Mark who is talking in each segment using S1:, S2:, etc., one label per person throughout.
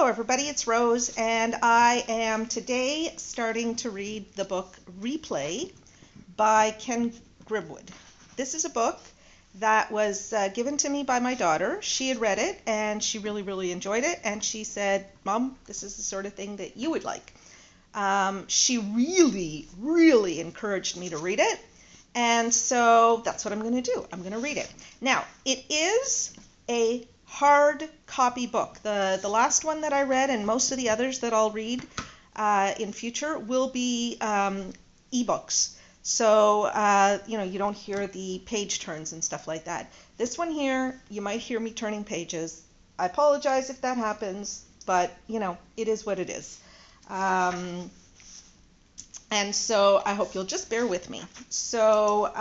S1: everybody, it's Rose, and I am today starting to read the book Replay by Ken Grimwood. This is a book that was given to me by my daughter. She had read it and she really enjoyed it, and she said, Mom, this is the sort of thing that you would like. She really encouraged me to read it, and so that's what I'm going to do. I'm going to read it. Now, it is a hard copy book. The last one that I read, and most of the others that I'll read in future, will be ebooks. So, you don't hear the page turns and stuff like that. This one here, you might hear me turning pages. I apologize if that happens, but, it is what it is. And so I hope you'll just bear with me. So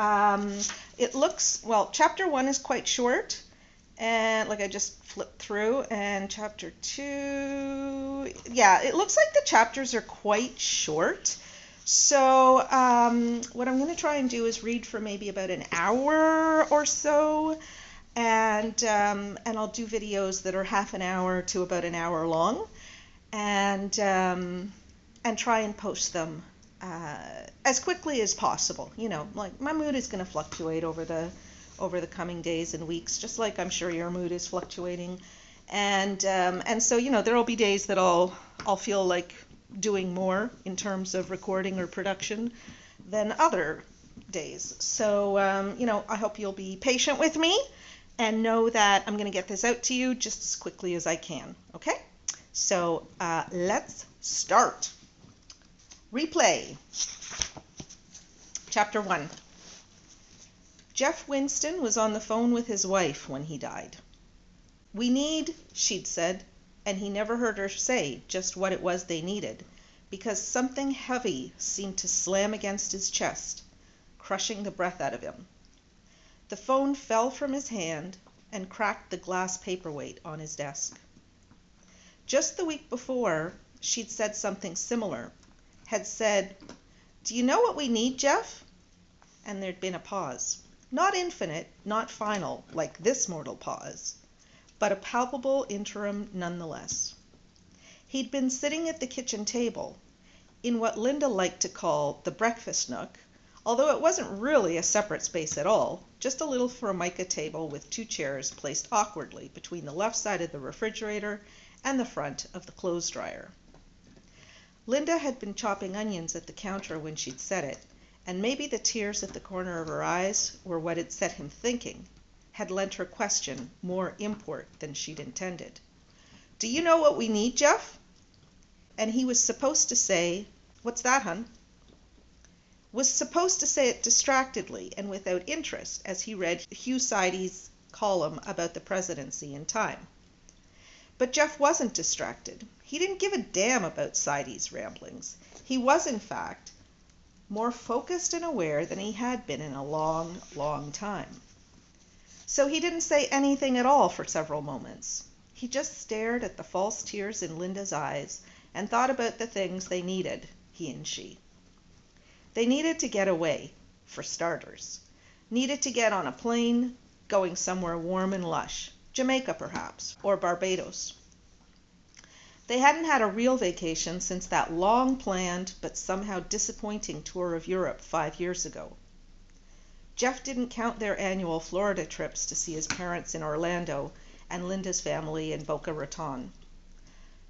S1: it looks, chapter 1 is quite short. And I just flipped through, and chapter 2, it looks like the chapters are quite short. So what I'm going to try and do is read for maybe about an hour or so, and I'll do videos that are half an hour to about an hour long, and try and post them as quickly as possible. My mood is going to fluctuate over the coming days and weeks, just like I'm sure your mood is fluctuating. And so, there will be days that I'll feel like doing more in terms of recording or production than other days. So, I hope you'll be patient with me and know that I'm going to get this out to you just as quickly as I can. Okay? So, let's start. Replay. Chapter 1. Jeff Winston was on the phone with his wife when he died. We need, she'd said, and he never heard her say just what it was they needed, because something heavy seemed to slam against his chest, crushing the breath out of him. The phone fell from his hand and cracked the glass paperweight on his desk. Just the week before, she'd said something similar, had said, "Do you know what we need, Jeff?" And there'd been a pause. Not infinite, not final, like this mortal pause, but a palpable interim nonetheless. He'd been sitting at the kitchen table, in what Linda liked to call the breakfast nook, although it wasn't really a separate space at all, just a little formica table with 2 chairs placed awkwardly between the left side of the refrigerator and the front of the clothes dryer. Linda had been chopping onions at the counter when she'd said it, and maybe the tears at the corner of her eyes were what had set him thinking, had lent her question more import than she'd intended. "Do you know what we need, Jeff?" And he was supposed to say, "What's that, hun?" Was supposed to say it distractedly and without interest as he read Hugh Sidey's column about the presidency in Time. But Jeff wasn't distracted. He didn't give a damn about Sidey's ramblings. He was, in fact, more focused and aware than he had been in a long time. So he didn't say anything at all for several moments. He just stared at the false tears in Linda's eyes and thought about the things they needed, he and she. They needed to get away, for starters. Needed to get on a plane, going somewhere warm and lush, Jamaica perhaps, or Barbados. They hadn't had a real vacation since that long-planned but somehow disappointing tour of Europe 5 years ago. Jeff didn't count their annual Florida trips to see his parents in Orlando and Linda's family in Boca Raton.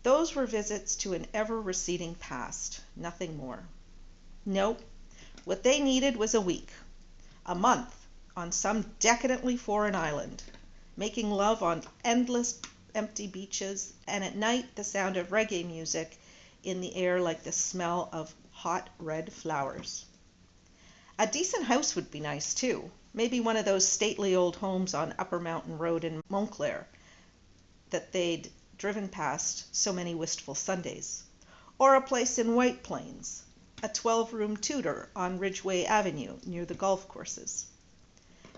S1: Those were visits to an ever-receding past, nothing more. Nope, what they needed was a week, a month, on some decadently foreign island, making love on endless empty beaches, and at night the sound of reggae music in the air like the smell of hot red flowers. A decent house would be nice too, maybe one of those stately old homes on Upper Mountain Road in Montclair that they'd driven past so many wistful Sundays, or a place in White Plains, a 12-room Tudor on Ridgeway Avenue near the golf courses.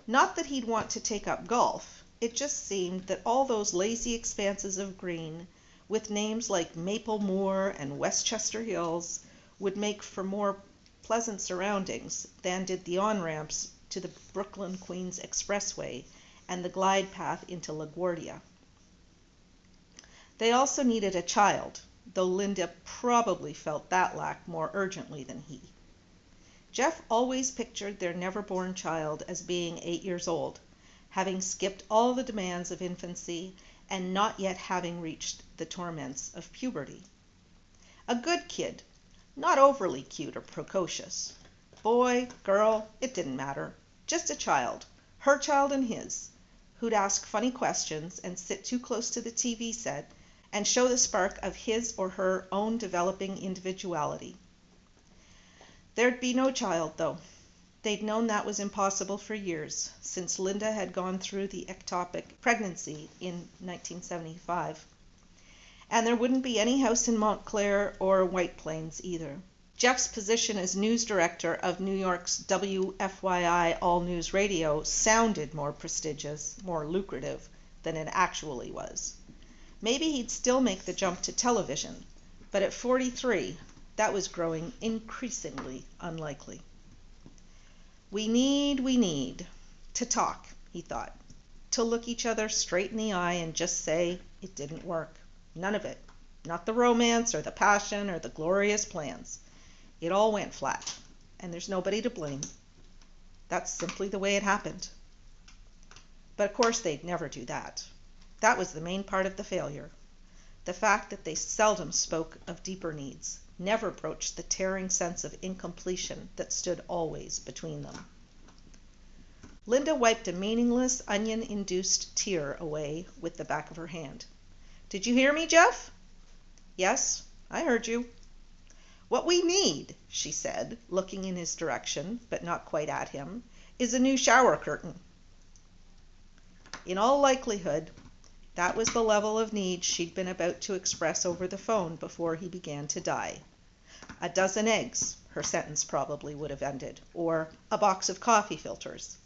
S1: Not that he'd want to take up golf. It just seemed that all those lazy expanses of green, with names like Maple Moor and Westchester Hills, would make for more pleasant surroundings than did the on-ramps to the Brooklyn-Queens Expressway and the glide path into LaGuardia. They also needed a child, though Linda probably felt that lack more urgently than he. Jeff always pictured their never-born child as being 8 years old, having skipped all the demands of infancy and not yet having reached the torments of puberty. A good kid, not overly cute or precocious. Boy, girl, it didn't matter. Just a child, her child and his, who'd ask funny questions and sit too close to the TV set and show the spark of his or her own developing individuality. There'd be no child, though. They'd known that was impossible for years, since Linda had gone through the ectopic pregnancy in 1975. And there wouldn't be any house in Montclair or White Plains either. Jeff's position as news director of New York's WFYI All News Radio sounded more prestigious, more lucrative than it actually was. Maybe he'd still make the jump to television, but at 43, that was growing increasingly unlikely. We need to talk, he thought, to look each other straight in the eye and just say it didn't work. None of it. Not the romance or the passion or the glorious plans. It all went flat, and there's nobody to blame. That's simply the way it happened. But of course they'd never do that. That was the main part of the failure. The fact that they seldom spoke of deeper needs, never broached the tearing sense of incompletion that stood always between them. Linda wiped a meaningless, onion-induced tear away with the back of her hand. Did you hear me, Jeff? Yes, I heard you. What we need, she said, looking in his direction, but not quite at him, is a new shower curtain. In all likelihood, that was the level of need she'd been about to express over the phone before he began to die. A dozen eggs, her sentence probably would have ended, or a box of coffee filters.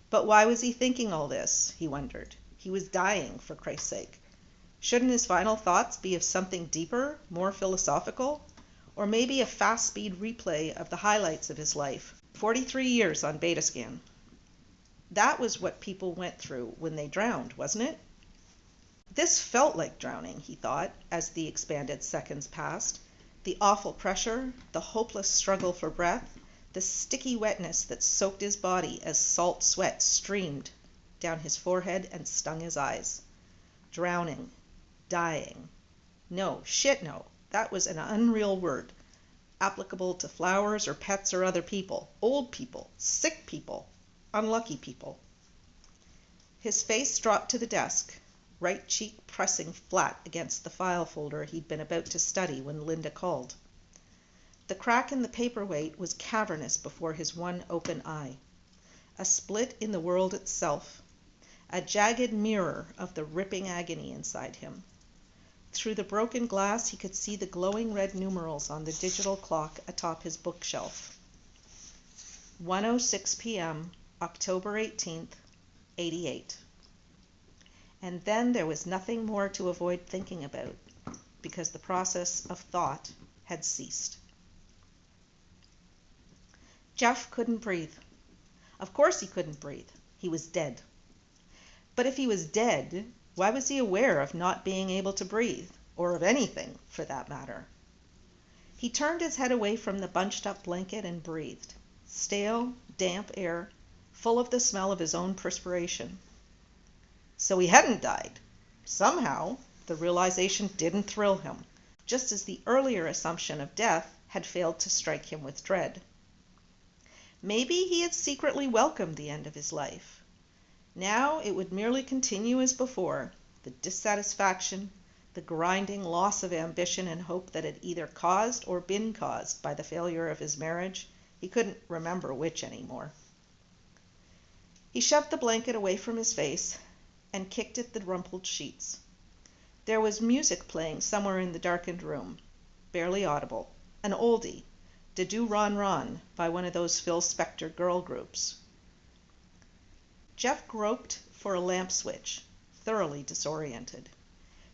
S1: But why was he thinking all this, he wondered. He was dying, for Christ's sake. Shouldn't his final thoughts be of something deeper, more philosophical? Or maybe a fast-speed replay of the highlights of his life, 43 years on beta scan. That was what people went through when they drowned, wasn't it? This felt like drowning, he thought, as the expanded seconds passed. The awful pressure, the hopeless struggle for breath, the sticky wetness that soaked his body as salt sweat streamed down his forehead and stung his eyes. Drowning. Dying. No, shit no. That was an unreal word, applicable to flowers or pets or other people, old people, sick people, unlucky people. His face dropped to the desk, right cheek pressing flat against the file folder he'd been about to study when Linda called. The crack in the paperweight was cavernous before his one open eye, a split in the world itself, a jagged mirror of the ripping agony inside him. Through the broken glass he could see the glowing red numerals on the digital clock atop his bookshelf. 1:06 p.m., October 18th, 88. And then there was nothing more to avoid thinking about, because the process of thought had ceased. Jeff couldn't breathe. Of course he couldn't breathe. He was dead. But if he was dead, why was he aware of not being able to breathe, or of anything, for that matter? He turned his head away from the bunched-up blanket and breathed. Stale, damp air, full of the smell of his own perspiration. So he hadn't died. Somehow, the realization didn't thrill him, just as the earlier assumption of death had failed to strike him with dread. Maybe he had secretly welcomed the end of his life. Now it would merely continue as before, the dissatisfaction, the grinding loss of ambition and hope that had either caused or been caused by the failure of his marriage. He couldn't remember which anymore. He shoved the blanket away from his face and kicked at the rumpled sheets. There was music playing somewhere in the darkened room, barely audible, an oldie, "Do Ron Ron" by one of those Phil Spector girl groups. Jeff groped for a lamp switch, thoroughly disoriented.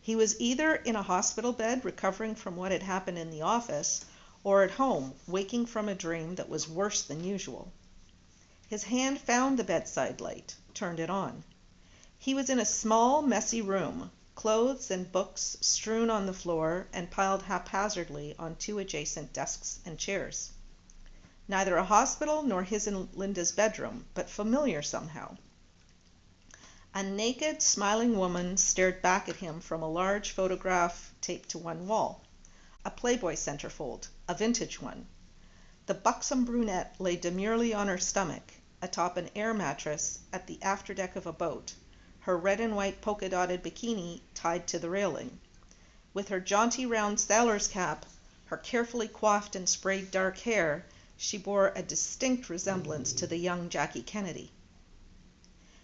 S1: He was either in a hospital bed recovering from what had happened in the office, or at home waking from a dream that was worse than usual. His hand found the bedside light, turned it on. He was in a small, messy room, clothes and books strewn on the floor and piled haphazardly on two adjacent desks and chairs. Neither a hospital nor his and Linda's bedroom, but familiar somehow. A naked, smiling woman stared back at him from a large photograph taped to one wall. A Playboy centerfold, a vintage one. The buxom brunette lay demurely on her stomach, atop an air mattress at the afterdeck of a boat, her red and white polka-dotted bikini tied to the railing. With her jaunty round sailor's cap, her carefully coiffed and sprayed dark hair, she bore a distinct resemblance to the young Jackie Kennedy.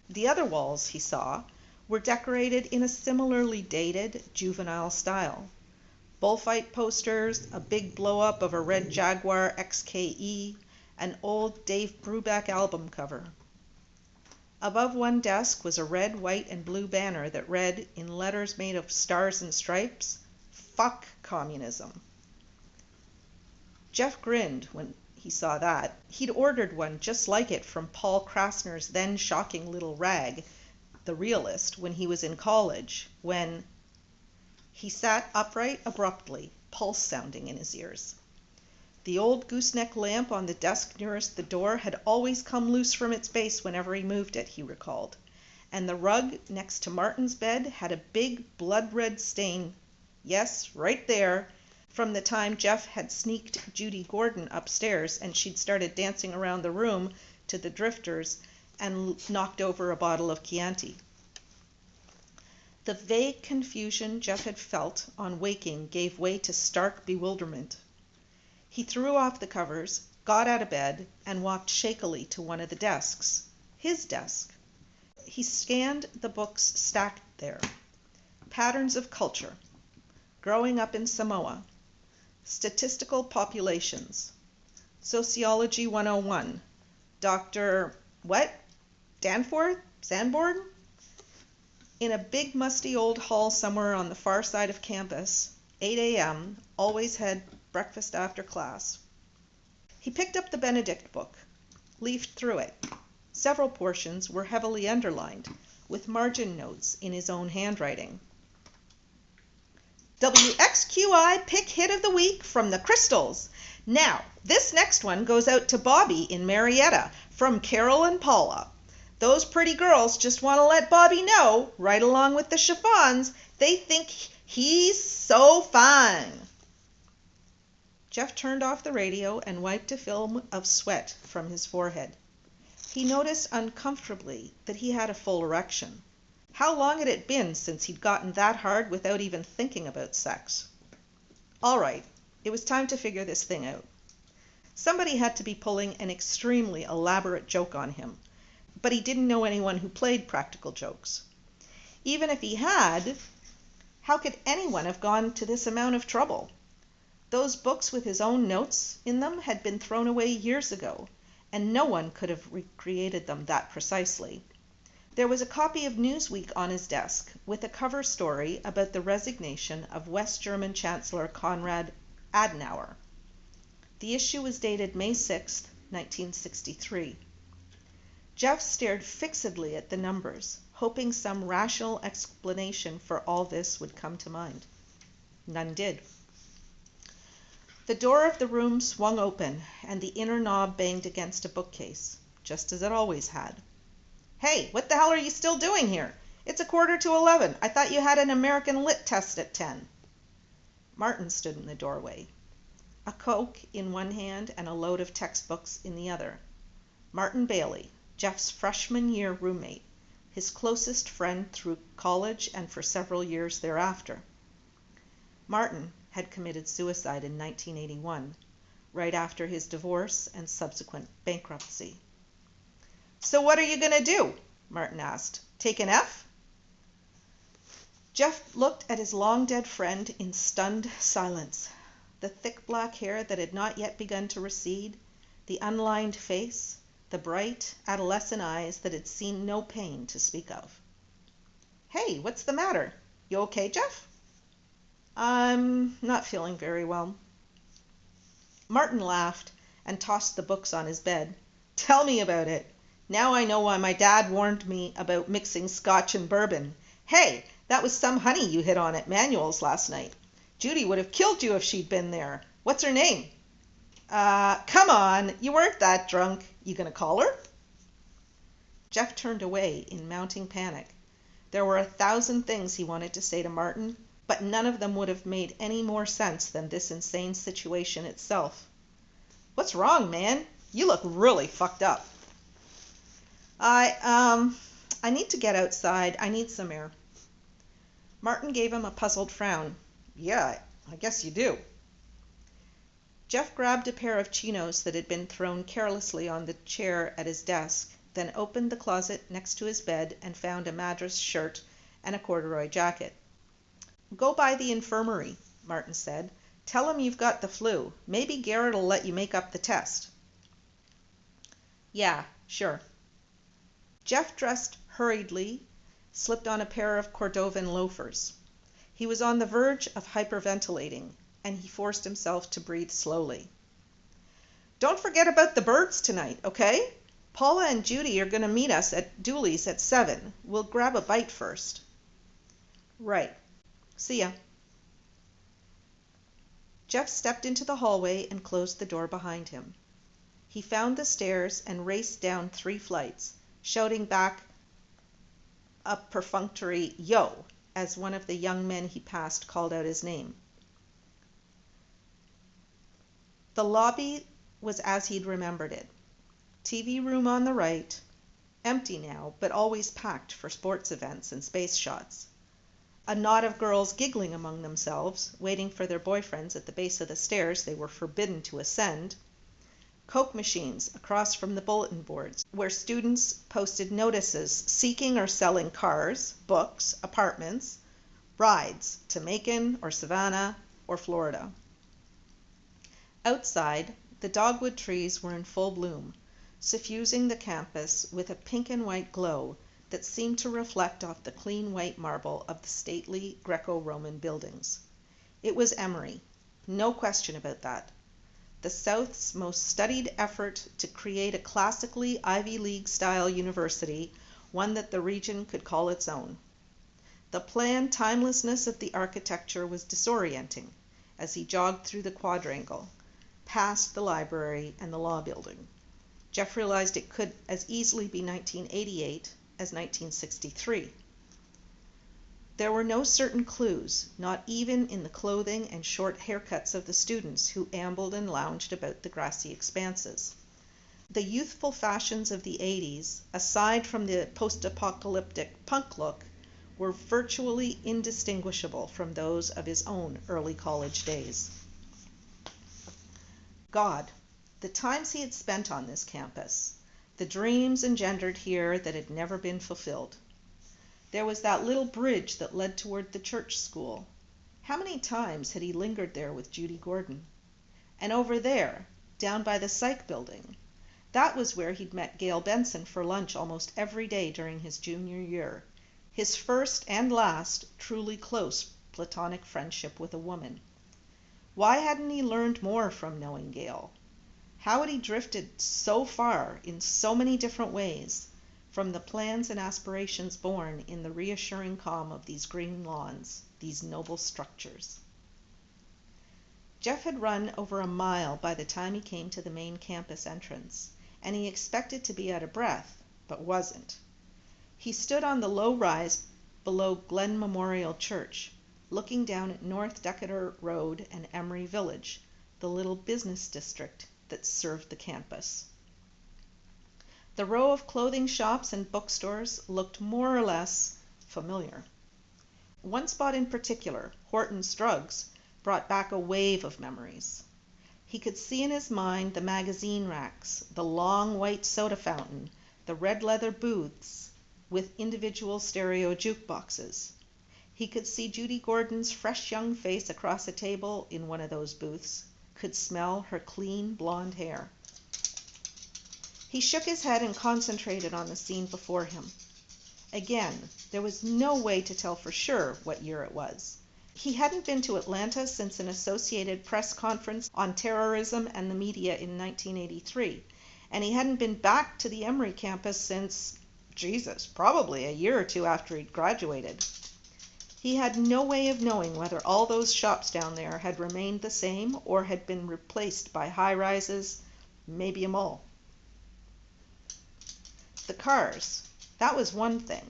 S1: The other walls, he saw, were decorated in a similarly dated, juvenile style. Bullfight posters, a big blow-up of a red Jaguar XKE, an old Dave Brubeck album cover. Above one desk was a red, white, and blue banner that read, in letters made of stars and stripes, "Fuck Communism." Jeff grinned when he saw that. He'd ordered one just like it from Paul Krasner's then shocking little rag, The Realist, when he was in college, when he sat upright abruptly, pulse sounding in his ears. The old gooseneck lamp on the desk nearest the door had always come loose from its base whenever he moved it, he recalled, and the rug next to Martin's bed had a big blood-red stain, yes, right there, from the time Jeff had sneaked Judy Gordon upstairs and she'd started dancing around the room to the Drifters and knocked over a bottle of Chianti. The vague confusion Jeff had felt on waking gave way to stark bewilderment. He threw off the covers, got out of bed, and walked shakily to one of the desks, his desk. He scanned the books stacked there. Patterns of Culture, Growing Up in Samoa, Statistical Populations, Sociology 101, Dr. what? Danforth? Sanborn? In a big musty old hall somewhere on the far side of campus, 8 a.m., always had breakfast after class. He picked up the Benedict book, leafed through it. Several portions were heavily underlined, with margin notes in his own handwriting. WXQI Pick Hit of the Week from the Crystals. Now, this next one goes out to Bobby in Marietta from Carol and Paula. Those pretty girls just want to let Bobby know, right along with the chiffons, they think he's so fine. Jeff turned off the radio and wiped a film of sweat from his forehead. He noticed uncomfortably that he had a full erection. How long had it been since he'd gotten that hard without even thinking about sex? All right, it was time to figure this thing out. Somebody had to be pulling an extremely elaborate joke on him, but he didn't know anyone who played practical jokes. Even if he had, how could anyone have gone to this amount of trouble? Those books with his own notes in them had been thrown away years ago, and no one could have recreated them that precisely. There was a copy of Newsweek on his desk, with a cover story about the resignation of West German Chancellor Konrad Adenauer. The issue was dated May 6, 1963. Jeff stared fixedly at the numbers, hoping some rational explanation for all this would come to mind. None did. The door of the room swung open, and the inner knob banged against a bookcase, just as it always had. "Hey, what the hell are you still doing here? It's 11:15. I thought you had an American Lit test at 10. Martin stood in the doorway, a Coke in one hand and a load of textbooks in the other. Martin Bailey, Jeff's freshman year roommate, his closest friend through college and for several years thereafter. Martin had committed suicide in 1981, right after his divorce and subsequent bankruptcy. "So what are you going to do?" Martin asked. "Take an F?" Jeff looked at his long-dead friend in stunned silence. The thick black hair that had not yet begun to recede, the unlined face, the bright, adolescent eyes that had seen no pain to speak of. "Hey, what's the matter? You okay, Jeff?" "I'm not feeling very well." Martin laughed and tossed the books on his bed. "Tell me about it. Now I know why my dad warned me about mixing scotch and bourbon. Hey, That was some honey you hit on at Manuel's last night. Judy would have killed you if she'd been there. What's her name? Come on, you weren't that drunk. You gonna call her? Jeff turned away in mounting panic. There were 1,000 things he wanted to say to Martin, but none of them would have made any more sense than this insane situation itself. What's wrong, man? You look really fucked up. I need to get outside. I need some air. Martin gave him a puzzled frown. Yeah, I guess you do. Jeff grabbed a pair of chinos that had been thrown carelessly on the chair at his desk, then opened the closet next to his bed and found a Madras shirt and a corduroy jacket. Go by the infirmary, Martin said. Tell him you've got the flu. Maybe Garrett'll let you make up the test. Yeah, sure. Jeff dressed hurriedly, slipped on a pair of Cordovan loafers. He was on the verge of hyperventilating, and he forced himself to breathe slowly. Don't forget about the birds tonight, okay? Paula and Judy are going to meet us at Dooley's at 7. We'll grab a bite first. Right. See ya. Jeff stepped into the hallway and closed the door behind him. He found the stairs and raced down 3 flights, shouting back a perfunctory "yo" as one of the young men he passed called out his name. The lobby was as he'd remembered it. TV room on the right, empty now, but always packed for sports events and space shots. A knot of girls giggling among themselves, waiting for their boyfriends at the base of the stairs they were forbidden to ascend. Coke machines across from the bulletin boards, where students posted notices seeking or selling cars, books, apartments, rides to Macon or Savannah or Florida. Outside, the dogwood trees were in full bloom, suffusing the campus with a pink and white glow that seemed to reflect off the clean white marble of the stately Greco-Roman buildings. It was Emory, no question about that. The South's most studied effort to create a classically Ivy League-style university, one that the region could call its own. The planned timelessness of the architecture was disorienting as he jogged through the quadrangle, past the library and the law building. Jeff realized it could as easily be 1988 as 1963. There were no certain clues, not even in the clothing and short haircuts of the students who ambled and lounged about the grassy expanses. The youthful fashions of the 80s, aside from the post-apocalyptic punk look, were virtually indistinguishable from those of his own early college days. God, the times he had spent on this campus, the dreams engendered here that had never been fulfilled. There was that little bridge that led toward the church school. How many times had he lingered there with Judy Gordon? And over there, down by the psych building, that was where he'd met Gail Benson for lunch almost every day during his junior year, his first and last truly close platonic friendship with a woman. Why hadn't he learned more from knowing Gail? How had he drifted so far in so many different ways from the plans and aspirations born in the reassuring calm of these green lawns, these noble structures? Jeff had run over a mile by the time he came to the main campus entrance, and he expected to be out of breath, but wasn't. He stood on the low rise below Glen Memorial Church, looking down at North Decatur Road and Emory Village, the little business district that served the campus. The row of clothing shops and bookstores looked more or less familiar. One spot in particular, Horton's Drugs, brought back a wave of memories. He could see in his mind the magazine racks, the long white soda fountain, the red leather booths with individual stereo jukeboxes. He could see Judy Gordon's fresh young face across a table in one of those booths, could smell her clean blonde hair. He shook his head and concentrated on the scene before him. Again, there was no way to tell for sure what year it was. He hadn't been to Atlanta since an Associated Press conference on terrorism and the media in 1983, and he hadn't been back to the Emory campus since, probably a year or two after he'd graduated. He had no way of knowing whether all those shops down there had remained the same or had been replaced by high-rises, maybe a mall. The cars, that was one thing.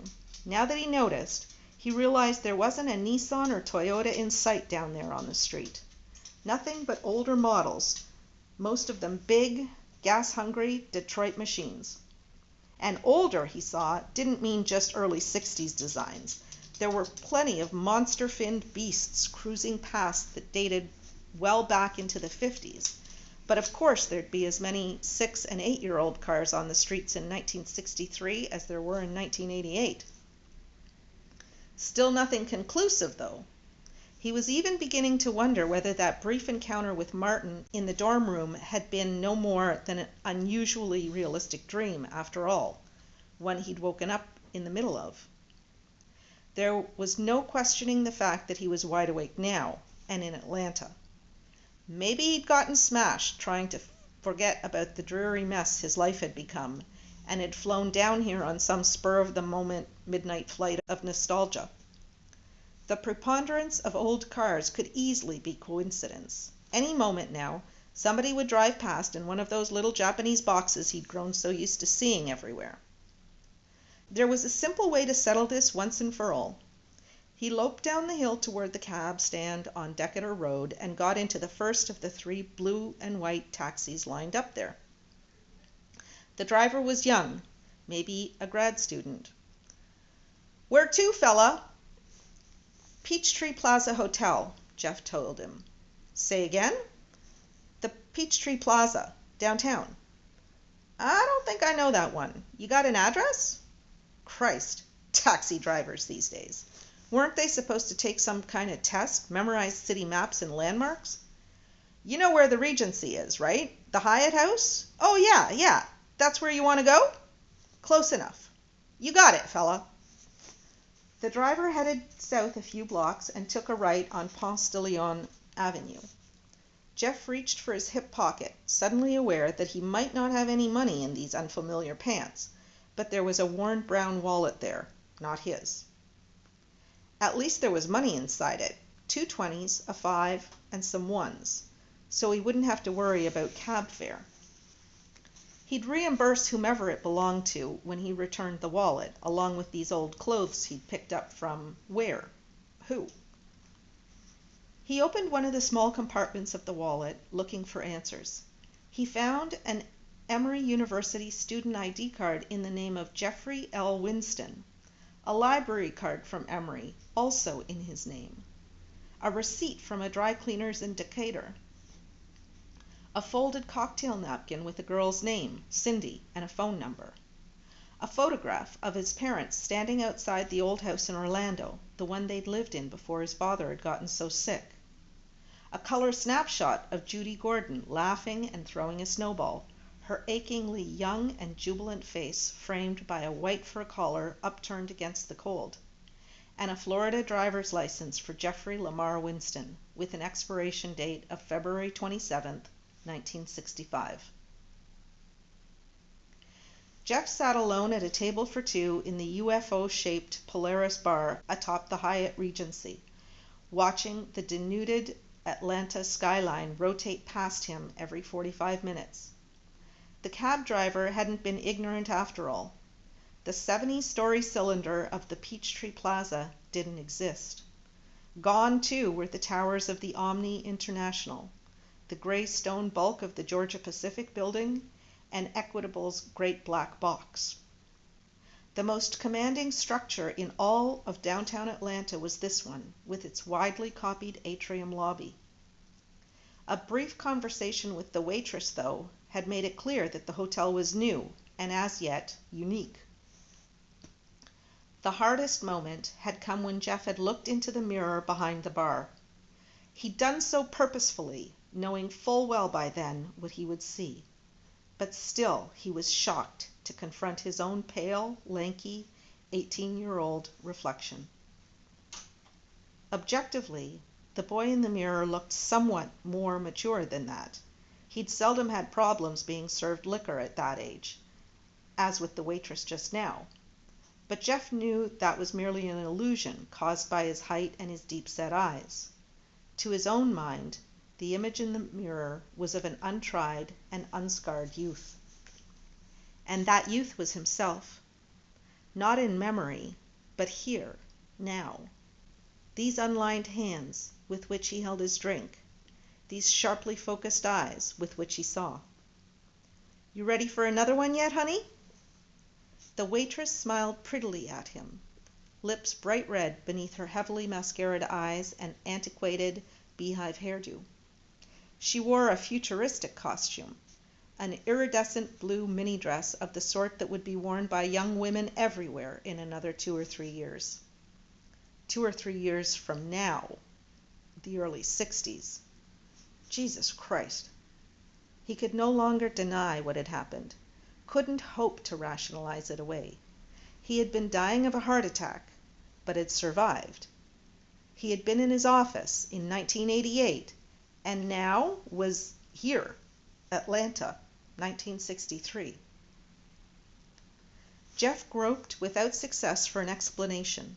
S1: Now that he noticed, he realized there wasn't a Nissan or Toyota in sight down there on the street. Nothing but older models, most of them big, gas-hungry Detroit machines. And older, he saw, didn't mean just early 60s designs. There were plenty of monster-finned beasts cruising past that dated well back into the 50s. But of course there'd be as many 6- and 8-year-old cars on the streets in 1963 as there were in 1988. Still nothing conclusive, though. He was even beginning to wonder whether that brief encounter with Martin in the dorm room had been no more than an unusually realistic dream, after all, one he'd woken up in the middle of. There was no questioning the fact that he was wide awake now, and in Atlanta. Maybe he'd gotten smashed trying to forget about the dreary mess his life had become, and had flown down here on some spur-of-the-moment midnight flight of nostalgia. The preponderance of old cars could easily be coincidence. Any moment now, somebody would drive past in one of those little Japanese boxes he'd grown so used to seeing everywhere. There was a simple way to settle this once and for all. He loped down the hill toward the cab stand on Decatur Road and got into the first of the 3 blue and white taxis lined up there. The driver was young, maybe a grad student. "Where to, fella?" "Peachtree Plaza Hotel," Jeff told him. "Say again?" "The Peachtree Plaza, downtown." "I don't think I know that one. You got an address?" Christ, taxi drivers these days. Weren't they supposed to take some kind of test, memorize city maps and landmarks? "You know where the Regency is, right? The Hyatt House?" "Oh, yeah. That's where you want to go?" "Close enough." "You got it, fella." The driver headed south a few blocks and took a right on Ponce de Leon Avenue. Jeff reached for his hip pocket, suddenly aware that he might not have any money in these unfamiliar pants, but there was a worn brown wallet there, not his. At least there was money inside it, 2 20s, a 5, and some 1s, so he wouldn't have to worry about cab fare. He'd reimburse whomever it belonged to when he returned the wallet, along with these old clothes he'd picked up from where? Who? He opened one of the small compartments of the wallet, looking for answers. He found an Emory University student ID card in the name of Jeffrey L. Winston, a library card from Emory, also in his name, a receipt from a dry cleaner's in Decatur, a folded cocktail napkin with a girl's name, Cindy, and a phone number, a photograph of his parents standing outside the old house in Orlando, the one they'd lived in before his father had gotten so sick, a color snapshot of Judy Gordon laughing and throwing a snowball, her achingly young and jubilant face framed by a white fur collar upturned against the cold, and a Florida driver's license for Jeffrey Lamar Winston, with an expiration date of February 27th, 1965. Jeff sat alone at a table for 2 in the UFO-shaped Polaris bar atop the Hyatt Regency, watching the denuded Atlanta skyline rotate past him every 45 minutes. The cab driver hadn't been ignorant after all. The 70-story cylinder of the Peachtree Plaza didn't exist. Gone, too, were the towers of the Omni International, the gray stone bulk of the Georgia Pacific building, and Equitable's Great Black Box. The most commanding structure in all of downtown Atlanta was this one, with its widely copied atrium lobby. A brief conversation with the waitress, though, had made it clear that the hotel was new, and as yet unique. The hardest moment had come when Jeff had looked into the mirror behind the bar. He'd done so purposefully, knowing full well by then what he would see. But still he was shocked to confront his own pale, lanky, 18-year-old reflection. Objectively, the boy in the mirror looked somewhat more mature than that. He'd seldom had problems being served liquor at that age, as with the waitress just now. But Jeff knew that was merely an illusion caused by his height and his deep-set eyes. To his own mind, the image in the mirror was of an untried and unscarred youth. And that youth was himself. Not in memory, but here, now. These unlined hands with which he held his drink, these sharply focused eyes with which he saw. "You ready for another one yet, honey?" The waitress smiled prettily at him, lips bright red beneath her heavily mascaraed eyes and antiquated beehive hairdo. She wore a futuristic costume, an iridescent blue mini dress of the sort that would be worn by young women everywhere in another 2 or 3 years. 2 or 3 years from now, the early 60s. Jesus Christ. He could no longer deny what had happened, couldn't hope to rationalize it away. He had been dying of a heart attack, but had survived. He had been in his office in 1988, and now was here, Atlanta, 1963. Jeff groped without success for an explanation,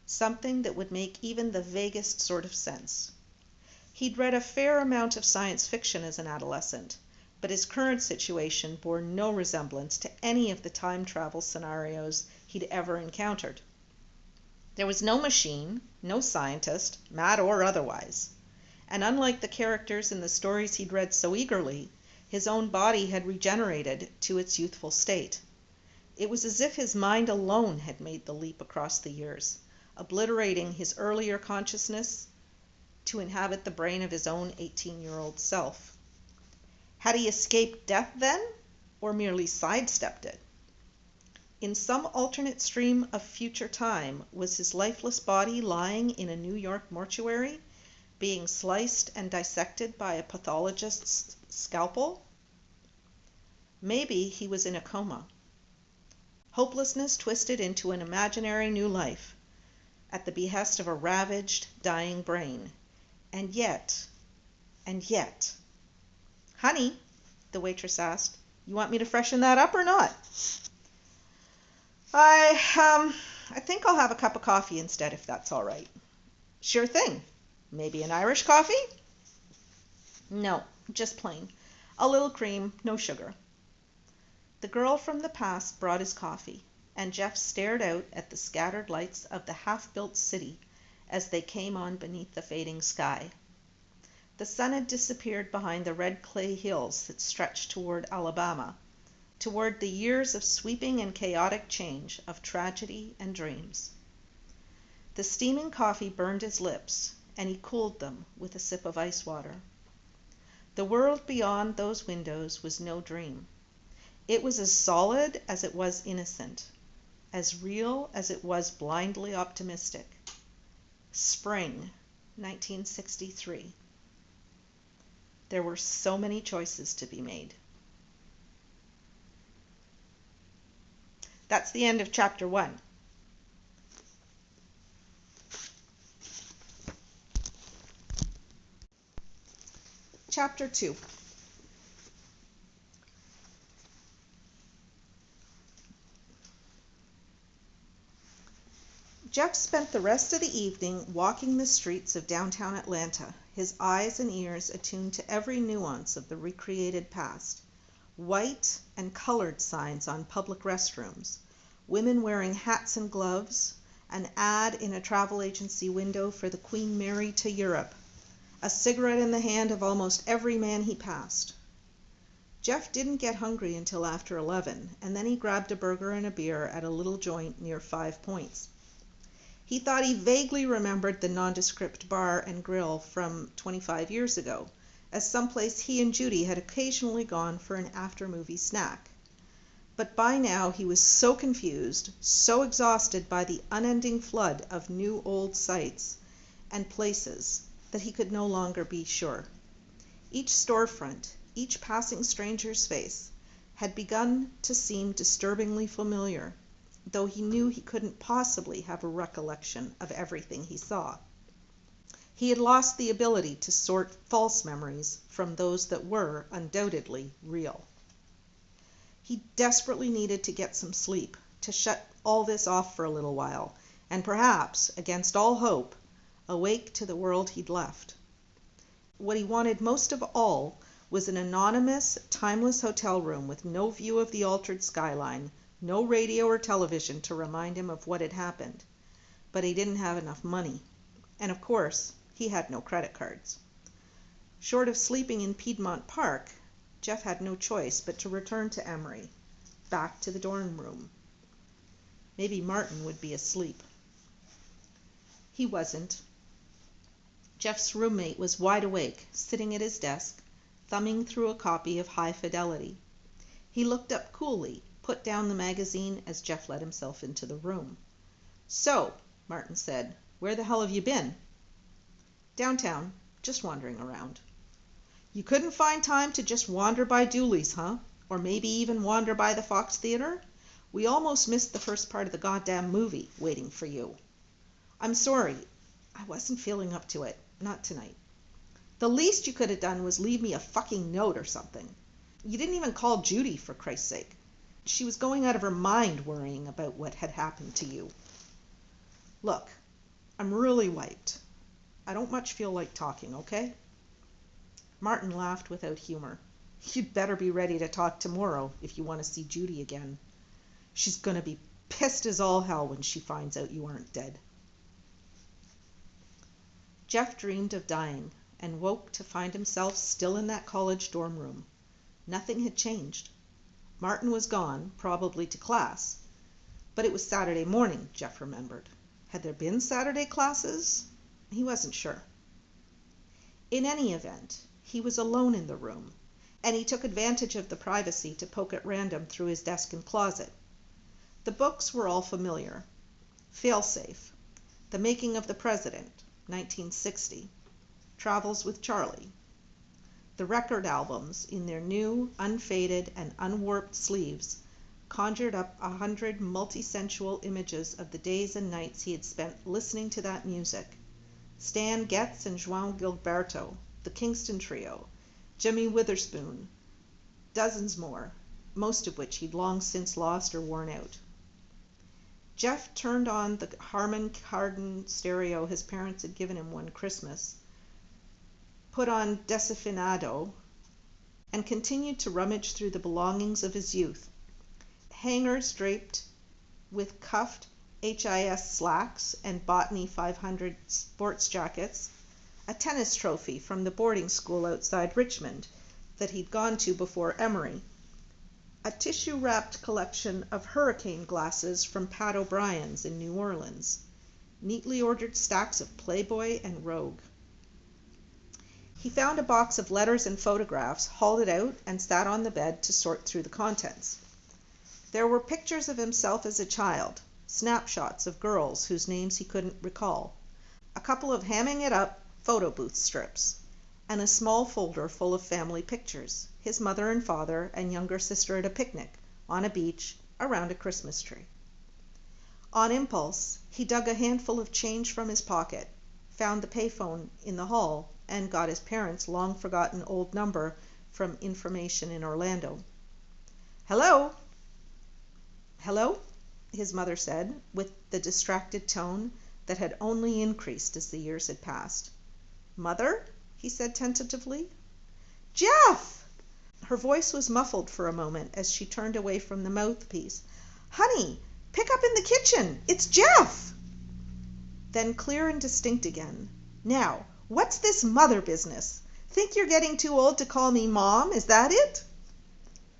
S1: something that would make even the vaguest sort of sense. He'd read a fair amount of science fiction as an adolescent, but his current situation bore no resemblance to any of the time travel scenarios he'd ever encountered. There was no machine, no scientist, mad or otherwise, and unlike the characters in the stories he'd read so eagerly, his own body had regenerated to its youthful state. It was as if his mind alone had made the leap across the years, obliterating his earlier consciousness to inhabit the brain of his own 18-year-old self. Had he escaped death then, or merely sidestepped it? In some alternate stream of future time, was his lifeless body lying in a New York mortuary, being sliced and dissected by a pathologist's scalpel? Maybe he was in a coma. Hopelessness twisted into an imaginary new life, at the behest of a ravaged, dying brain. And yet... "Honey," the waitress asked, "you want me to freshen that up or not?" I think I'll have a cup of coffee instead, if that's all right." "Sure thing. Maybe an Irish coffee?" "No, just plain. A little cream, no sugar." The girl from the past brought his coffee, and Jeff stared out at the scattered lights of the half-built city as they came on beneath the fading sky. The sun had disappeared behind the red clay hills that stretched toward Alabama, toward the years of sweeping and chaotic change, of tragedy and dreams. The steaming coffee burned his lips, and he cooled them with a sip of ice water. The world beyond those windows was no dream. It was as solid as it was innocent, as real as it was blindly optimistic. Spring, 1963. There were so many choices to be made. That's the end of chapter 1. Chapter 2. Jeff spent the rest of the evening walking the streets of downtown Atlanta, his eyes and ears attuned to every nuance of the recreated past. White and colored signs on public restrooms, women wearing hats and gloves, an ad in a travel agency window for the Queen Mary to Europe, a cigarette in the hand of almost every man he passed. Jeff didn't get hungry until after 11, and then he grabbed a burger and a beer at a little joint near 5 Points. He thought he vaguely remembered the nondescript bar and grill from 25 years ago, as someplace he and Judy had occasionally gone for an after-movie snack. But by now he was so confused, so exhausted by the unending flood of new old sights and places, that he could no longer be sure. Each storefront, each passing stranger's face, had begun to seem disturbingly familiar, though he knew he couldn't possibly have a recollection of everything he saw. He had lost the ability to sort false memories from those that were undoubtedly real. He desperately needed to get some sleep, to shut all this off for a little while, and perhaps, against all hope, awake to the world he'd left. What he wanted most of all was an anonymous, timeless hotel room with no view of the altered skyline, no radio or television to remind him of what had happened. But he didn't have enough money. And of course, he had no credit cards. Short of sleeping in Piedmont Park, Jeff had no choice but to return to Emory, back to the dorm room. Maybe Martin would be asleep. He wasn't. Jeff's roommate was wide awake, sitting at his desk, thumbing through a copy of High Fidelity. He looked up coolly, put down the magazine as Jeff let himself into the room. "So," Martin said, "where the hell have you been?" "Downtown, just wandering around." "You couldn't find time to just wander by Dooley's, huh? Or maybe even wander by the Fox Theater? We almost missed the first part of the goddamn movie, waiting for you." "I'm sorry. I wasn't feeling up to it. Not tonight." "The least you could have done was leave me a fucking note or something. You didn't even call Judy, for Christ's sake. She was going out of her mind worrying about what had happened to you." "Look, I'm really wiped. I don't much feel like talking, okay?" Martin laughed without humor. "You'd better be ready to talk tomorrow if you want to see Judy again. She's going to be pissed as all hell when she finds out you aren't dead." Jeff dreamed of dying and woke to find himself still in that college dorm room. Nothing had changed. Martin was gone, probably to class. But it was Saturday morning, Jeff remembered. Had there been Saturday classes? He wasn't sure. In any event, he was alone in the room, and he took advantage of the privacy to poke at random through his desk and closet. The books were all familiar. Failsafe, The Making of the President, 1960, Travels with Charlie. The record albums, in their new, unfaded, and unwarped sleeves, conjured up 100 multi-sensual images of the days and nights he had spent listening to that music. Stan Getz and João Gilberto, the Kingston Trio, Jimmy Witherspoon, dozens more, most of which he'd long since lost or worn out. Jeff turned on the Harman Kardon stereo his parents had given him one Christmas, put on Desafinado, and continued to rummage through the belongings of his youth. Hangers draped with cuffed HIS slacks and Botany 500 sports jackets, a tennis trophy from the boarding school outside Richmond that he'd gone to before Emory, a tissue-wrapped collection of hurricane glasses from Pat O'Brien's in New Orleans, neatly ordered stacks of Playboy and Rogue. He found a box of letters and photographs, hauled it out, and sat on the bed to sort through the contents. There were pictures of himself as a child, snapshots of girls whose names he couldn't recall, a couple of hamming it up photo booth strips, and a small folder full of family pictures, his mother and father and younger sister at a picnic, on a beach, around a Christmas tree. On impulse, he dug a handful of change from his pocket, found the payphone in the hall, and got his parents' long-forgotten old number from information in Orlando. "Hello?" "Hello?" his mother said, with the distracted tone that had only increased as the years had passed. "Mother?" he said tentatively. "Jeff!" Her voice was muffled for a moment as she turned away from the mouthpiece. "Honey, pick up in the kitchen. It's Jeff!" Then clear and distinct again. "Now, what's this mother business? Think you're getting too old to call me Mom? Is that it?"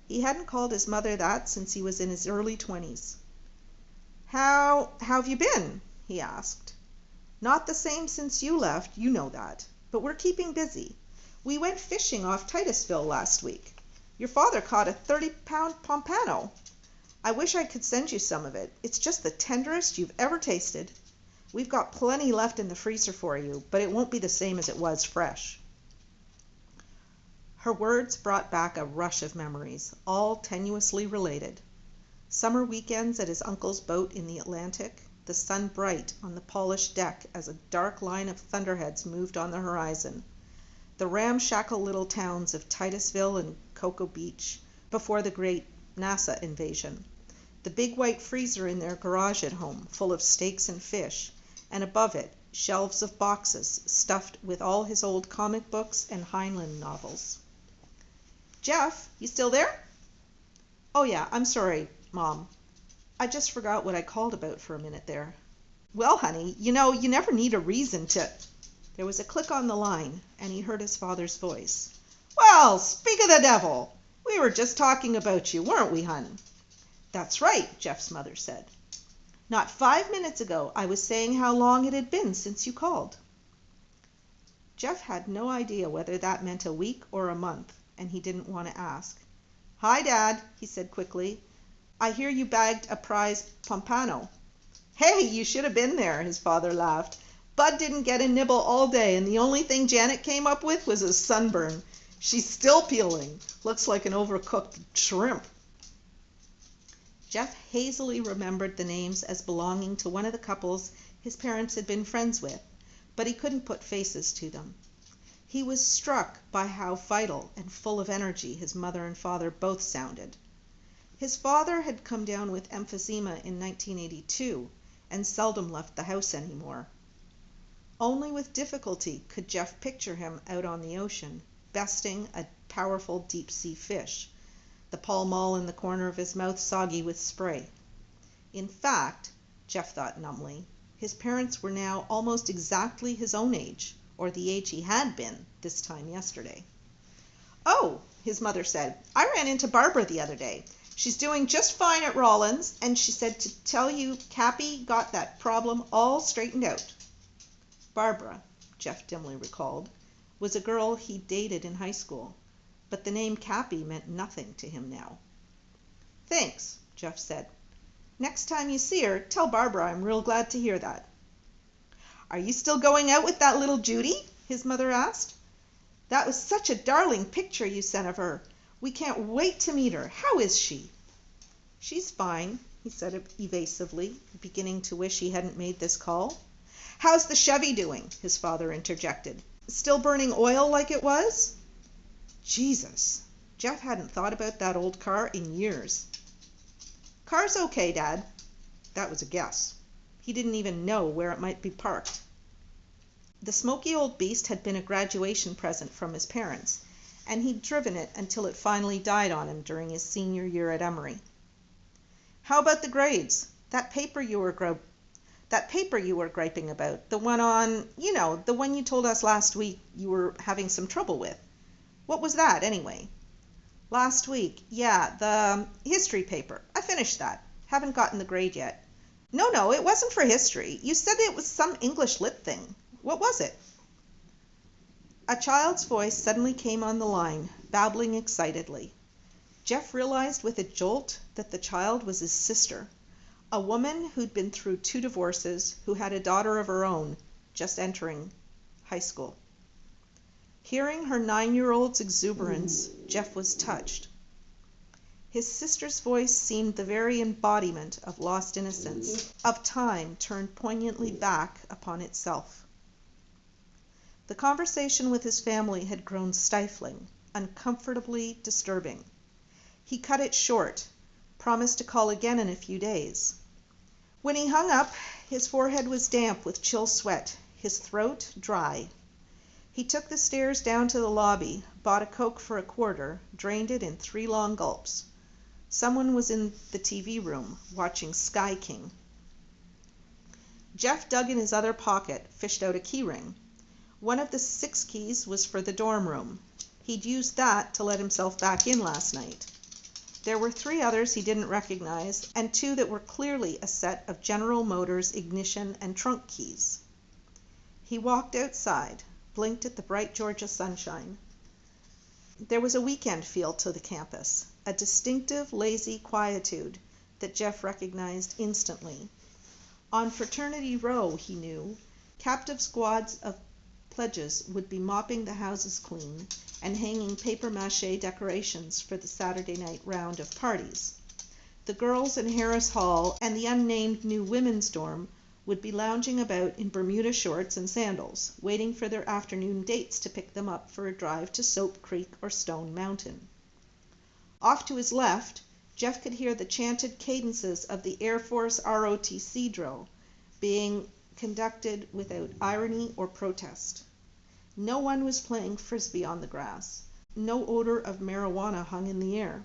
S1: He hadn't called his mother that since he was in his early 20s. How've you been?" he asked. "Not the same since you left, you know that. But we're keeping busy. We went fishing off Titusville last week. Your father caught a 30-pound pompano. I wish I could send you some of it. It's just the tenderest you've ever tasted. We've got plenty left in the freezer for you, but it won't be the same as it was fresh." Her words brought back a rush of memories, all tenuously related. Summer weekends at his uncle's boat in the Atlantic, the sun bright on the polished deck as a dark line of thunderheads moved on the horizon. The ramshackle little towns of Titusville and Cocoa Beach before the great NASA invasion. the big white freezer in their garage at home full of steaks and fish, and above it shelves of boxes stuffed with all his old comic books and Heinlein novels. "Jeff, you still there?" "Oh yeah, I'm sorry, Mom. I just forgot what I called about for a minute there." "Well, honey, you never need a reason to—" There was a click on the line, and he heard his father's voice. "Well, speak of the devil! We were just talking about you, weren't we, hun?" "That's right," Jeff's mother said. "Not 5 minutes ago I was saying how long it had been since you called." Jeff had no idea whether that meant a week or a month, and he didn't want to ask. "Hi, Dad," he said quickly. "I hear you bagged a prize pompano." "Hey, you should have been there," his father laughed. "Bud didn't get a nibble all day, and the only thing Janet came up with was a sunburn. She's still peeling. Looks like an overcooked shrimp." Jeff hazily remembered the names as belonging to one of the couples his parents had been friends with, but he couldn't put faces to them. He was struck by how vital and full of energy his mother and father both sounded. His father had come down with emphysema in 1982 and seldom left the house anymore. Only with difficulty could Jeff picture him out on the ocean, besting a powerful deep-sea fish, the Pall Mall in the corner of his mouth soggy with spray. In fact, Jeff thought numbly, his parents were now almost exactly his own age, or the age he had been this time yesterday. "Oh," his mother said, "I ran into Barbara the other day. She's doing just fine at Rollins, and she said to tell you Cappy got that problem all straightened out." Barbara, Jeff dimly recalled, was a girl he dated in high school, but the name Cappy meant nothing to him now. "Thanks," Jeff said. "Next time you see her, tell Barbara I'm real glad to hear that." "Are you still going out with that little Judy?" his mother asked. "That was such a darling picture you sent of her. We can't wait to meet her. How is she?" "She's fine," he said evasively, beginning to wish he hadn't made this call. "How's the Chevy doing?" his father interjected. "Still burning oil like it was?" Jesus! Jeff hadn't thought about that old car in years. "Car's okay, Dad." That was a guess. He didn't even know where it might be parked. The smoky old beast had been a graduation present from his parents, and he'd driven it until it finally died on him during his senior year at Emory. "How about the grades? That paper you were griping about, the one on, the one you told us last week you were having some trouble with. What was that, anyway?" "Last week, yeah, the history paper. I finished that. Haven't gotten the grade yet." No, it wasn't for history. You said it was some English lit thing. What was it?" A child's voice suddenly came on the line, babbling excitedly. Jeff realized with a jolt that the child was his sister, a woman who'd been through 2 divorces, who had a daughter of her own, just entering high school. Hearing her 9-year-old's exuberance, Jeff was touched. His sister's voice seemed the very embodiment of lost innocence, of time turned poignantly back upon itself. The conversation with his family had grown stifling, uncomfortably disturbing. He cut it short, promised to call again in a few days. When he hung up, his forehead was damp with chill sweat, his throat dry. He took the stairs down to the lobby, bought a Coke for $1, drained it in 3 long gulps. Someone was in the TV room, watching Sky King. Jeff dug in his other pocket, fished out a key ring. One of the 6 keys was for the dorm room. He'd used that to let himself back in last night. There were 3 others he didn't recognize, and 2 that were clearly a set of General Motors ignition and trunk keys. He walked outside, blinked at the bright Georgia sunshine. There was a weekend feel to the campus, a distinctive, lazy quietude that Jeff recognized instantly. On Fraternity Row, he knew, captive squads of pledges would be mopping the houses clean and hanging papier-mâché decorations for the Saturday night round of parties. The girls in Harris Hall and the unnamed new women's dorm would be lounging about in Bermuda shorts and sandals, waiting for their afternoon dates to pick them up for a drive to Soap Creek or Stone Mountain. Off to his left, Jeff could hear the chanted cadences of the Air Force ROTC drill being conducted without irony or protest. No one was playing frisbee on the grass. No odor of marijuana hung in the air.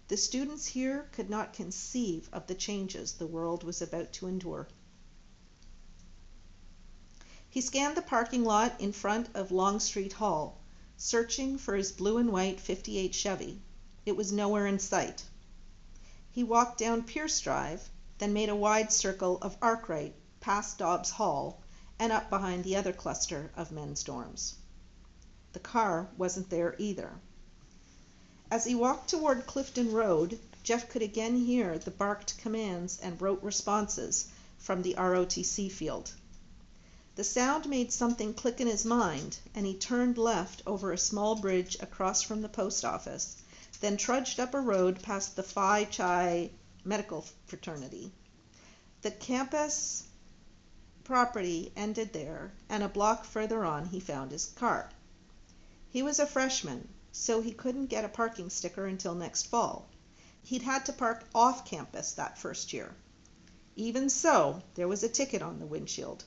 S1: The students here could not conceive of the changes the world was about to endure. He scanned the parking lot in front of Longstreet Hall, searching for his blue and white '58 Chevy. It was nowhere in sight. He walked down Pierce Drive, then made a wide circle of Arkwright past Dobbs Hall and up behind the other cluster of men's dorms. The car wasn't there either. As he walked toward Clifton Road, Jeff could again hear the barked commands and rote responses from the ROTC field. The sound made something click in his mind, and he turned left over a small bridge across from the post office, then trudged up a road past the Phi Chi medical fraternity. The campus property ended there, and a block further on he found his car. He was a freshman, so he couldn't get a parking sticker until next fall. He'd had to park off campus that first year. Even so, there was a ticket on the windshield.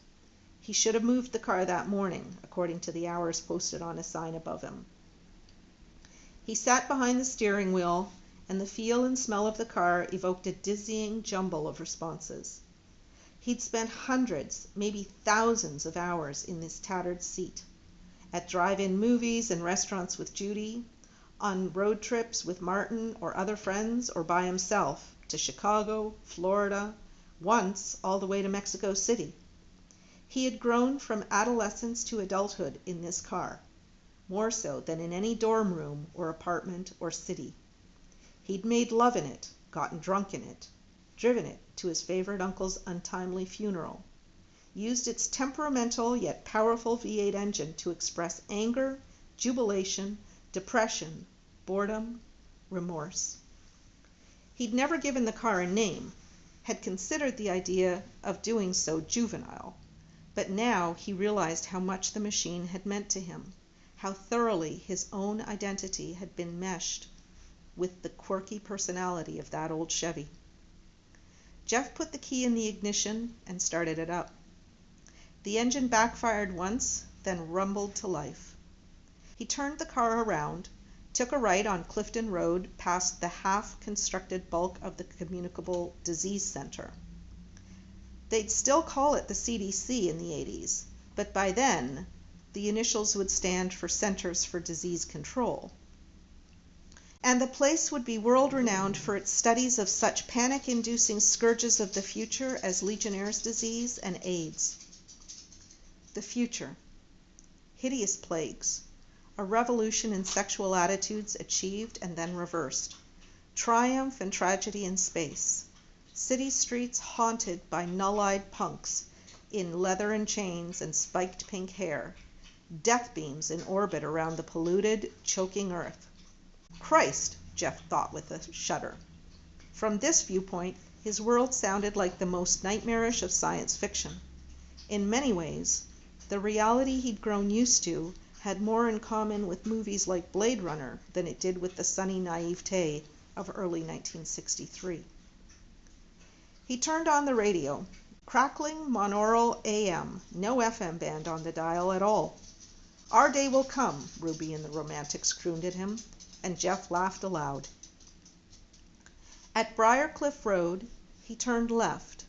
S1: He should have moved the car that morning, according to the hours posted on a sign above him. He sat behind the steering wheel, and the feel and smell of the car evoked a dizzying jumble of responses. He'd spent hundreds, maybe thousands of hours in this tattered seat, at drive-in movies and restaurants with Judy, on road trips with Martin or other friends, or by himself, to Chicago, Florida, once all the way to Mexico City. He had grown from adolescence to adulthood in this car, more so than in any dorm room or apartment or city. He'd made love in it, gotten drunk in it, driven it to his favorite uncle's untimely funeral, used its temperamental yet powerful V8 engine to express anger, jubilation, depression, boredom, remorse. He'd never given the car a name, had considered the idea of doing so juvenile, but now he realized how much the machine had meant to him, how thoroughly his own identity had been meshed with the quirky personality of that old Chevy. Jeff put the key in the ignition and started it up. The engine backfired once, then rumbled to life. He turned the car around, took a right on Clifton Road past the half-constructed bulk of the Communicable Disease Center. They'd still call it the CDC in the 80s, but by then, the initials would stand for Centers for Disease Control. And the place would be world-renowned for its studies of such panic-inducing scourges of the future as Legionnaire's disease and AIDS. The future. Hideous plagues. A revolution in sexual attitudes achieved and then reversed. Triumph and tragedy in space. City streets haunted by null-eyed punks in leather and chains and spiked pink hair. Death beams in orbit around the polluted, choking earth. Christ, Jeff thought with a shudder. From this viewpoint, his world sounded like the most nightmarish of science fiction. In many ways, the reality he'd grown used to had more in common with movies like Blade Runner than it did with the sunny naivete of early 1963. He turned on the radio. Crackling monaural AM, no FM band on the dial at all. Our day will come, Ruby and the Romantics crooned at him, and Jeff laughed aloud. At Briarcliff Road, he turned left,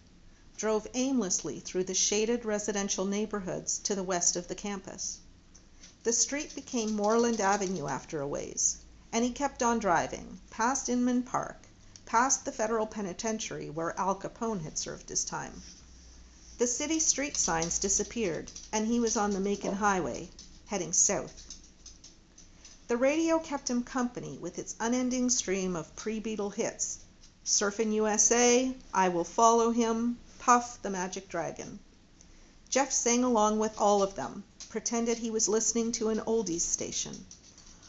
S1: drove aimlessly through the shaded residential neighborhoods to the west of the campus. The street became Moreland Avenue after a ways, and he kept on driving, past Inman Park, past the federal penitentiary where Al Capone had served his time. The city street signs disappeared, and he was on the Macon Highway, heading south. The radio kept him company with its unending stream of pre-Beatle hits, Surfin' USA, I Will Follow Him, Puff the Magic Dragon. Jeff sang along with all of them, pretended he was listening to an oldies station.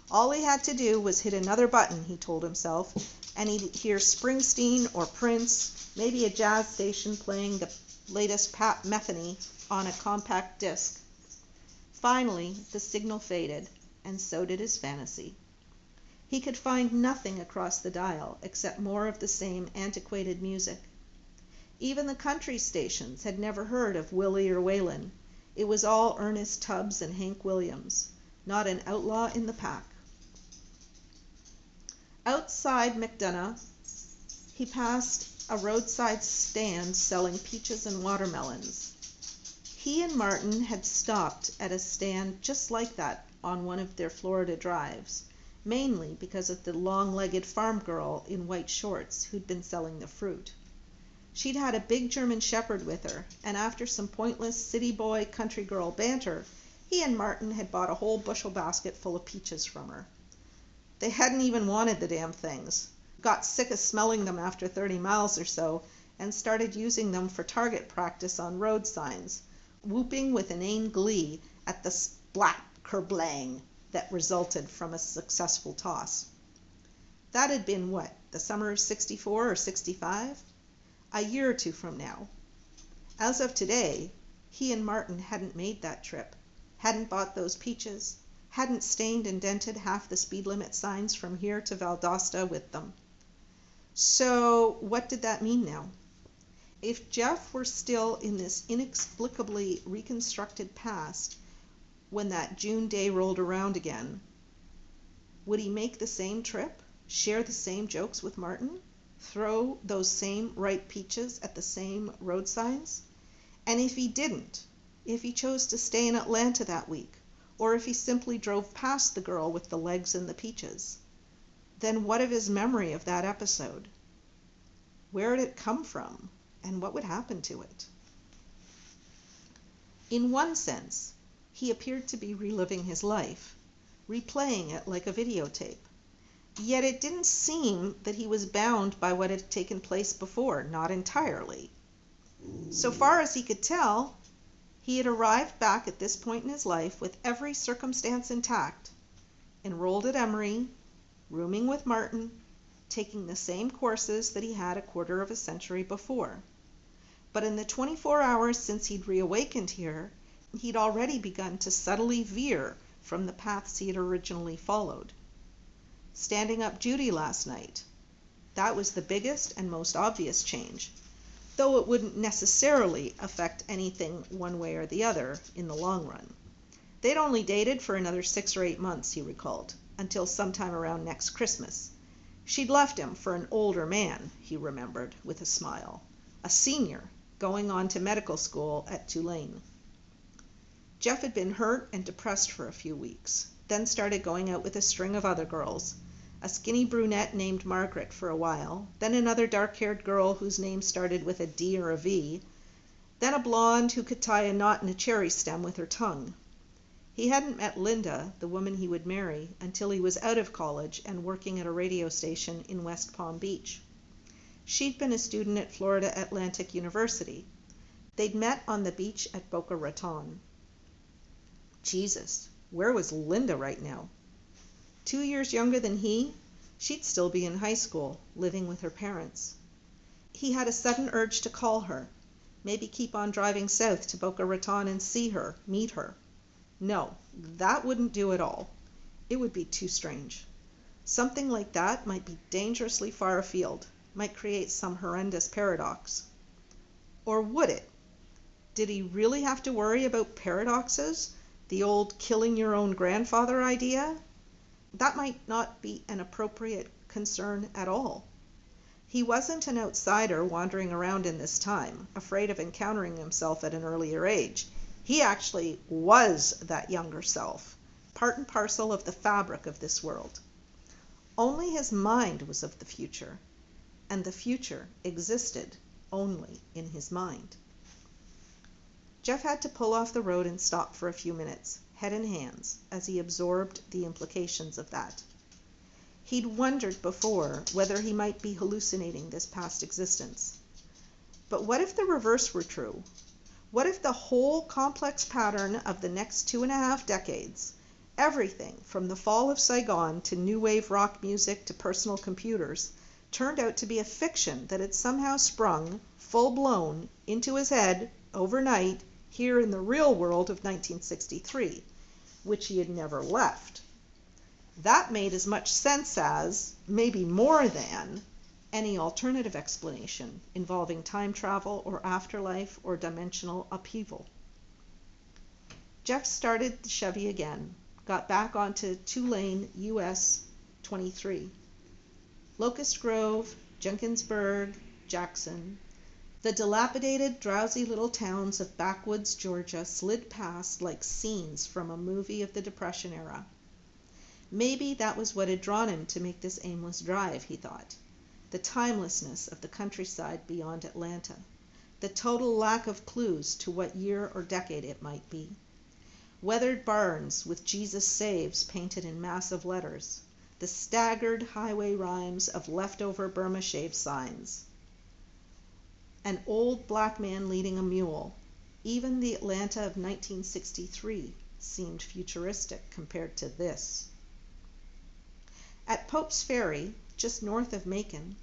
S1: All he had to do was hit another button, he told himself, and he'd hear Springsteen or Prince, maybe a jazz station playing the latest Pat Metheny on a compact disc. Finally, the signal faded, and so did his fantasy. He could find nothing across the dial except more of the same antiquated music. Even the country stations had never heard of Willie or Waylon. It was all Ernest Tubbs and Hank Williams, not an outlaw in the pack. Outside McDonough, he passed a roadside stand selling peaches and watermelons. He and Martin had stopped at a stand just like that on one of their Florida drives, mainly because of the long-legged farm girl in white shorts who'd been selling the fruit. She'd had a big German shepherd with her, and after some pointless city boy, country girl banter, he and Martin had bought a whole bushel basket full of peaches from her. They hadn't even wanted the damn things, got sick of smelling them after 30 miles or so, and started using them for target practice on road signs, whooping with inane glee at the splat kerblang that resulted from a successful toss. That had been what, the summer of 64 or 65? A year or two from now. As of today, he and Martin hadn't made that trip, hadn't bought those peaches, hadn't stained and dented half the speed limit signs from here to Valdosta with them. So what did that mean now? If Jeff were still in this inexplicably reconstructed past when that June day rolled around again, would he make the same trip, share the same jokes with Martin, throw those same ripe peaches at the same road signs? And if he didn't, if he chose to stay in Atlanta that week, or if he simply drove past the girl with the legs and the peaches, then what of his memory of that episode? Where had it come from, and what would happen to it? In one sense, he appeared to be reliving his life, replaying it like a videotape. Yet it didn't seem that he was bound by what had taken place before, not entirely. So far as he could tell, he had arrived back at this point in his life with every circumstance intact, enrolled at Emory, rooming with Martin, taking the same courses that he had a quarter of a century before. But in the 24 hours since he'd reawakened here, he'd already begun to subtly veer from the paths he had originally followed. Standing up duty last night, that was the biggest and most obvious change, though it wouldn't necessarily affect anything one way or the other in the long run. They'd only dated for another 6 or 8 months, he recalled, until sometime around next Christmas. She'd left him for an older man, he remembered, with a smile, a senior, going on to medical school at Tulane. Jeff had been hurt and depressed for a few weeks, then started going out with a string of other girls, a skinny brunette named Margaret for a while, then another dark-haired girl whose name started with a D or a V, then a blonde who could tie a knot in a cherry stem with her tongue. He hadn't met Linda, the woman he would marry, until he was out of college and working at a radio station in West Palm Beach. She'd been a student at Florida Atlantic University. They'd met on the beach at Boca Raton. Jesus, where was Linda right now? 2 years younger than he, she'd still be in high school, living with her parents. He had a sudden urge to call her, maybe keep on driving south to Boca Raton and see her, meet her. No, that wouldn't do at all. It would be too strange. Something like that might be dangerously far afield, might create some horrendous paradox. Or would it? Did he really have to worry about paradoxes? The old killing your own grandfather idea? That might not be an appropriate concern at all. He wasn't an outsider wandering around in this time, afraid of encountering himself at an earlier age. He actually was that younger self, part and parcel of the fabric of this world. Only his mind was of the future, and the future existed only in his mind. Jeff had to pull off the road and stop for a few minutes, head in hands, as he absorbed the implications of that. He'd wondered before whether he might be hallucinating this past existence. But what if the reverse were true? What if the whole complex pattern of the next 2.5 decades, everything from the fall of Saigon to new wave rock music to personal computers, turned out to be a fiction that had somehow sprung, full-blown, into his head overnight here in the real world of 1963, which he had never left? That made as much sense as, maybe more than, any alternative explanation involving time travel or afterlife or dimensional upheaval. Jeff started the Chevy again, got back onto 2-lane US 23. Locust Grove, Jenkinsburg, Jackson. The dilapidated, drowsy little towns of backwoods Georgia slid past like scenes from a movie of the Depression era. Maybe that was what had drawn him to make this aimless drive, he thought. The timelessness of the countryside beyond Atlanta. The total lack of clues to what year or decade it might be. Weathered barns with Jesus Saves painted in massive letters. The staggered highway rhymes of leftover Burma shave signs. An old black man leading a mule. Even the Atlanta of 1963 seemed futuristic compared to this. At Pope's Ferry, just north of Macon,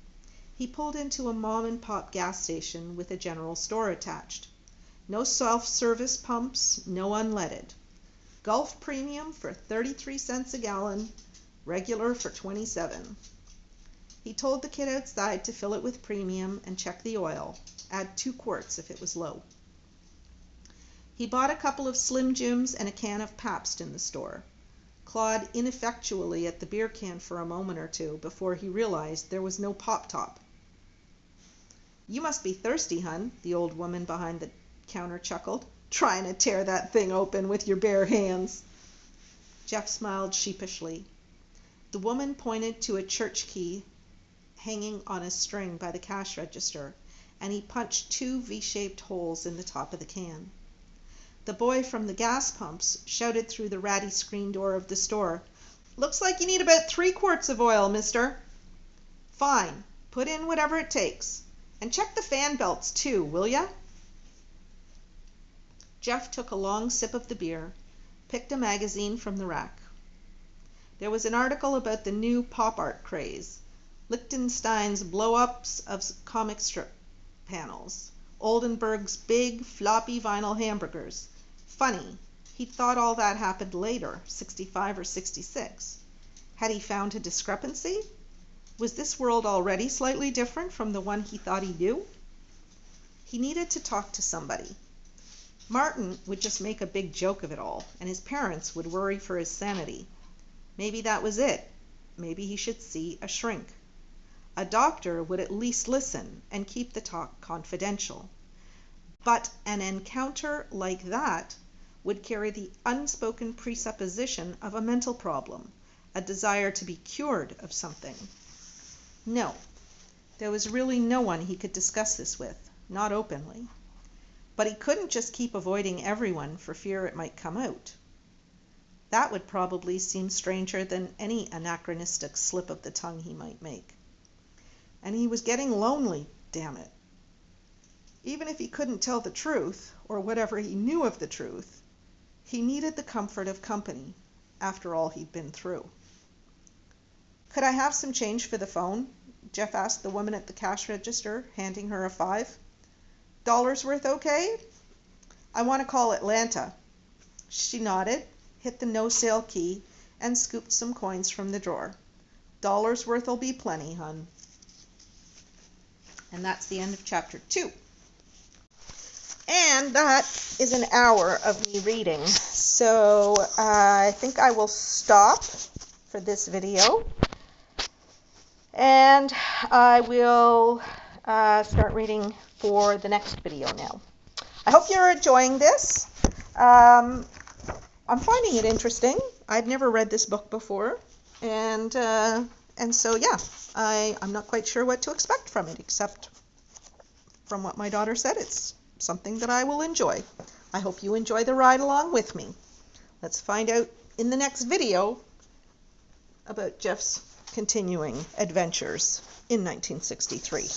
S1: he pulled into a mom-and-pop gas station with a general store attached. No self-service pumps, no unleaded. Gulf Premium for 33 cents a gallon, regular for 27. He told the kid outside to fill it with premium and check the oil. Add 2 quarts if it was low. He bought a couple of Slim Jims and a can of Pabst in the store. Clawed ineffectually at the beer can for a moment or two before he realized there was no pop top. "You must be thirsty, hun," the old woman behind the counter chuckled, "trying to tear that thing open with your bare hands." Jeff smiled sheepishly. The woman pointed to a church key hanging on a string by the cash register, and he punched 2 V-shaped holes in the top of the can. The boy from the gas pumps shouted through the ratty screen door of the store, "Looks like you need about 3 quarts of oil, mister." "Fine, put in whatever it takes. And check the fan belts too, will ya?" Jeff took a long sip of the beer, picked a magazine from the rack. There was an article about the new pop art craze, Lichtenstein's blow-ups of comic strip panels, Oldenburg's big, floppy vinyl hamburgers. Funny, he'd thought all that happened later, 65 or 66. Had he found a discrepancy? Was this world already slightly different from the one he thought he knew? He needed to talk to somebody. Martin would just make a big joke of it all, and his parents would worry for his sanity. Maybe that was it. Maybe he should see a shrink. A doctor would at least listen and keep the talk confidential. But an encounter like that would carry the unspoken presupposition of a mental problem, a desire to be cured of something. No, there was really no one he could discuss this with, not openly. But he couldn't just keep avoiding everyone for fear it might come out. That would probably seem stranger than any anachronistic slip of the tongue he might make. And he was getting lonely, damn it. Even if he couldn't tell the truth, or whatever he knew of the truth, he needed the comfort of company, after all he'd been through. "Could I have some change for the phone?" Jeff asked the woman at the cash register, handing her a 5. "Dollars worth okay? I want to call Atlanta." She nodded, hit the no-sale key, and scooped some coins from the drawer. "Dollars worth'll be plenty, hun." And that's the end of chapter 2. And that is an hour of me reading. So I think I will stop for this video. And I will start reading for the next video now. I hope you're enjoying this. I'm finding it interesting. I'd never read this book before. And so, yeah, I'm not quite sure what to expect from it, except from what my daughter said, it's something that I will enjoy. I hope you enjoy the ride along with me. Let's find out in the next video about Jeff's continuing adventures in 1963.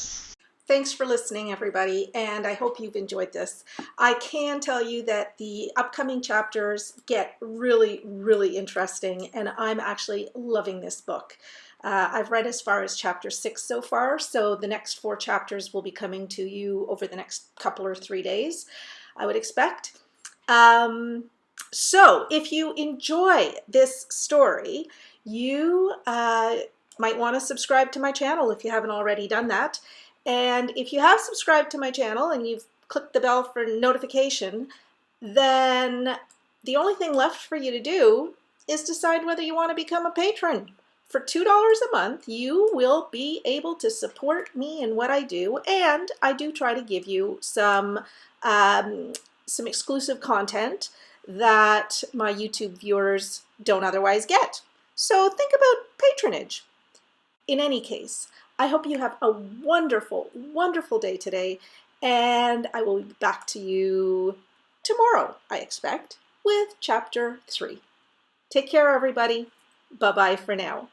S1: Thanks for listening, everybody, and I hope you've enjoyed this. I can tell you that the upcoming chapters get really, really interesting, and I'm actually loving this book. I've read as far as chapter 6 so far, so the next 4 chapters will be coming to you over the next couple or 3 days, I would expect. So if you enjoy this story,
S2: you might want to subscribe to my channel if you haven't already done that. And if you have subscribed to my channel and you've clicked the bell for notification, then the only thing left for you to do is decide whether you want to become a patron. For $2 a month, you will be able to support me in what I do, and I do try to give you some exclusive content that my YouTube viewers don't otherwise get. So think about patronage. In any case, I hope you have a wonderful, wonderful day today, and I will be back to you tomorrow, I expect, with Chapter 3. Take care, everybody. Bye-bye for now.